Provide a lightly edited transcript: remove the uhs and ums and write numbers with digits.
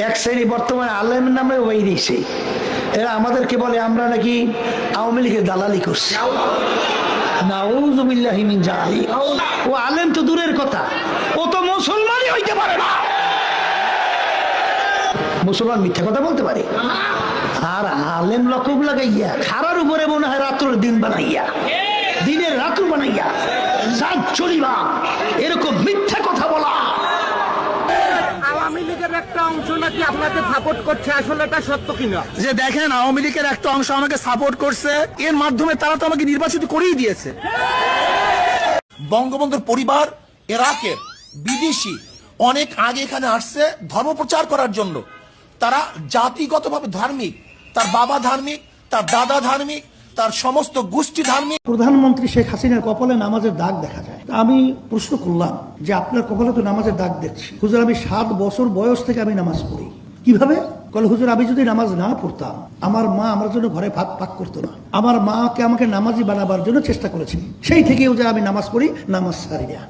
এক শ্রেণী বর্তমানে আলেম নামে ওই দিয়েছে, এরা আমাদেরকে বলে আমরা নাকি আওয়ামী লীগের দালালি করছি। নাউযুবিল্লাহি মিন যালিক। ও আলেম তো দূরের কথা, ও তো মুসলমানই হইতে পারে না। মুসলমান মিথ্যা কথা বলতে পারে, আর আলেম লকব লাগাইয়া খারার উপরে মনে হয় রাত্রের দিন বানাইয়া, দিনের রাত্র বানাইয়া রাত চলিবা, এরকম মিথ্যা কথা বলা। আওয়ামী লীগের একটা অংশ নাকি আপনাকে সাপোর্ট করছে, আসলে এটা সত্য কিনা? যে দেখেন, আওয়ামী লীগের একটা অংশ আমাকে সাপোর্ট করছে, এর মাধ্যমে তারা তো আমাকে নির্বাচিত করেই দিয়েছে। বঙ্গবন্ধুর পরিবার ইরাকের বিদেশি অনেক আগে এখানে আসছে ধর্ম প্রচার করার জন্য। তারা জাতিগতভাবে ধার্মিক, তার বাবা ধার্মিক, তার দাদা ধার্মিক, তার সমস্ত গোষ্ঠী ধার্মিক। প্রধানমন্ত্রী শেখ হাসিনার কপালে নামাজের দাগ দেখা যায়। আমি প্রশ্ন করলাম যে আপনার কপালে তো নামাজের দাগ দেখছি। হুজুর, আমি 7 বছর বয়স থেকে আমি নামাজ পড়ি। কিভাবে? বলে হুজুর, আমি যদি নামাজ না পড়তাম আমার মা আমার জন্য ঘরে ভাত পাক করতো না। আমার মাকে আমাকে নামাজি বানাবার জন্য চেষ্টা করেছি, সেই থেকে হুজুর আমি নামাজ পড়ি, নামাজ ছাড়ি না।